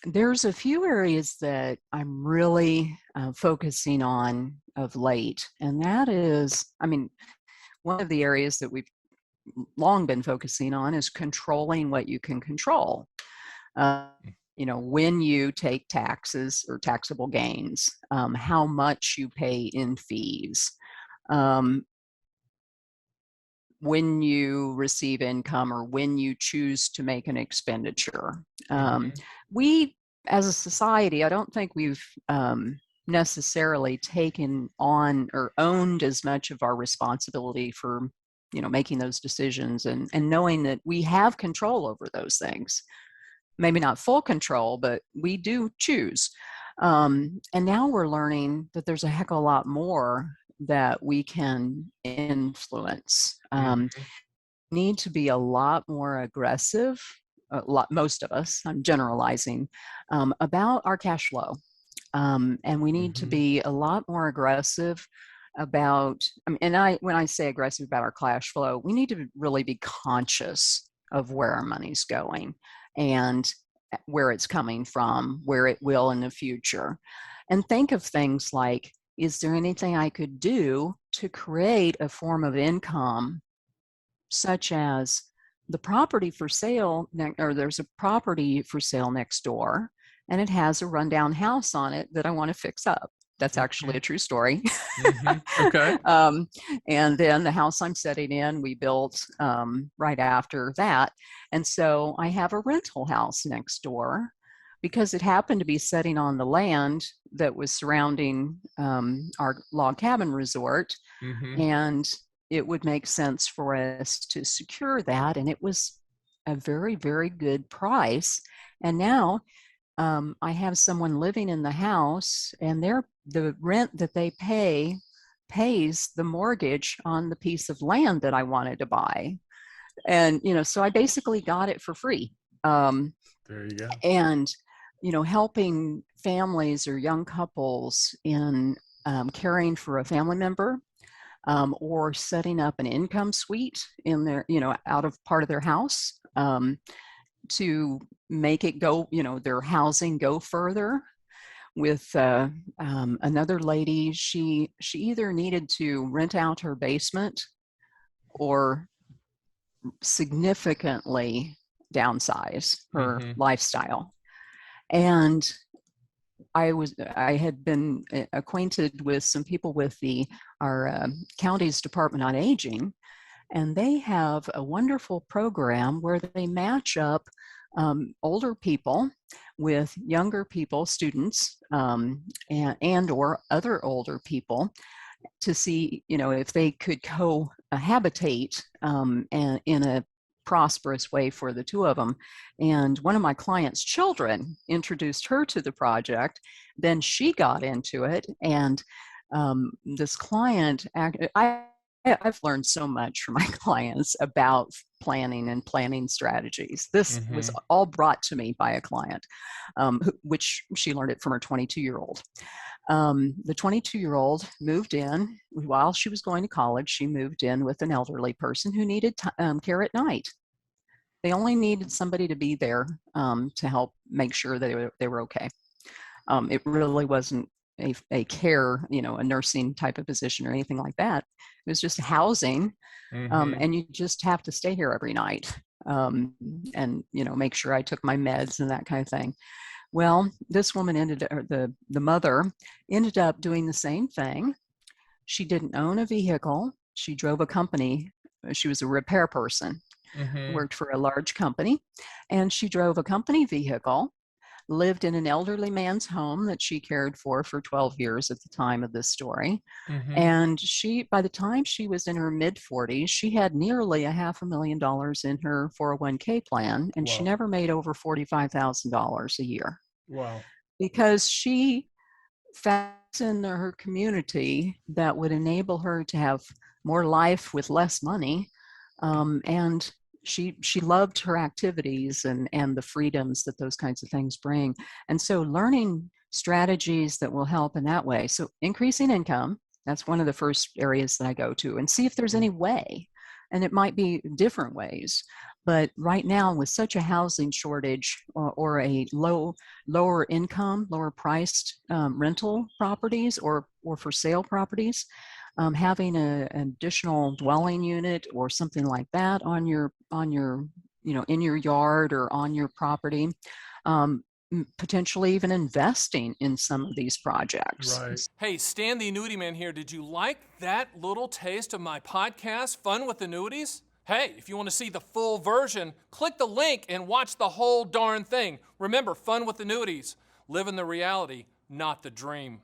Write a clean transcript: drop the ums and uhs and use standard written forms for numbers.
There's a few areas that I'm really focusing on of late, and that is, I mean, one of the areas that we've long been focusing on is controlling what you can control. Uh, when you take taxes or taxable gains, how much you pay in fees, um, when you receive income or when you choose to make an expenditure. We, as a society, I don't think we've necessarily taken on or owned as much of our responsibility for making those decisions and knowing that we have control over those things. Maybe not full control, but we do choose. And now we're learning that there's a heck of a lot more that we can influence. Need to be a lot more aggressive, most of us, I'm generalizing, about our cash flow. And we need to be a lot more aggressive about, when I say aggressive about our cash flow, we need to really be conscious of where our money's going and where it's coming from, where it will in the future. And think of things like, is there anything I could do to create a form of income, such as the property for sale, or there's a property for sale next door, and it has a rundown house on it that I want to fix up. That's actually a true story. Okay. And then the house I'm setting in, we built right after that. And so I have a rental house next door because it happened to be sitting on the land that was surrounding our log cabin resort. And it would make sense for us to secure that. And it was a very, very good price. And now I have someone living in the house, and the rent that they pay pays the mortgage on the piece of land that I wanted to buy. And, so I basically got it for free. There you go. And, helping families or young couples in caring for a family member, or setting up an income suite in their, out of part of their house, to make it go, their housing go further. With another lady, she either needed to rent out her basement or significantly downsize her lifestyle. And I had been acquainted with some people with our county's Department on Aging, and they have a wonderful program where they match up older people with younger people, students, and or other older people, to see, if they could cohabitate and in a prosperous way for the two of them. And one of my client's children introduced her to the project. Then she got into it, and this client, I've learned so much from my clients about planning strategies. This was all brought to me by a client, which she learned it from her 22-year-old. The 22-year-old moved in while she was going to college. She moved in with an elderly person who needed care at night. They only needed somebody to be there to help make sure that they were okay. It really wasn't a care, a nursing type of position or anything like that. It was just housing, and you just have to stay here every night, and make sure I took my meds and that kind of thing. Well, this woman the mother ended up doing the same thing. She didn't own a vehicle. She drove a company. She was a repair person, worked for a large company, and she drove a company vehicle, lived in an elderly man's home that she cared for 12 years at the time of this story. And by the time she was in her mid-40s, she had nearly $500,000 in her 401k plan, and she never made over $45,000 a year. Wow. Because she found in her community that would enable her to have more life with less money, and she loved her activities and the freedoms that those kinds of things bring. And so learning strategies that will help in that way. So increasing income, that's one of the first areas that I go to, and see if there's any way. And it might be different ways. But right now, with such a housing shortage or a lower income, lower priced rental properties or for sale properties, having an additional dwelling unit or something like that on your in your yard or on your property, potentially even investing in some of these projects. Right. Hey, Stan the Annuity Man here. Did you like that little taste of my podcast, Fun with Annuities? Hey, if you want to see the full version, click the link and watch the whole darn thing. Remember, Fun with Annuities. Living the reality, not the dream.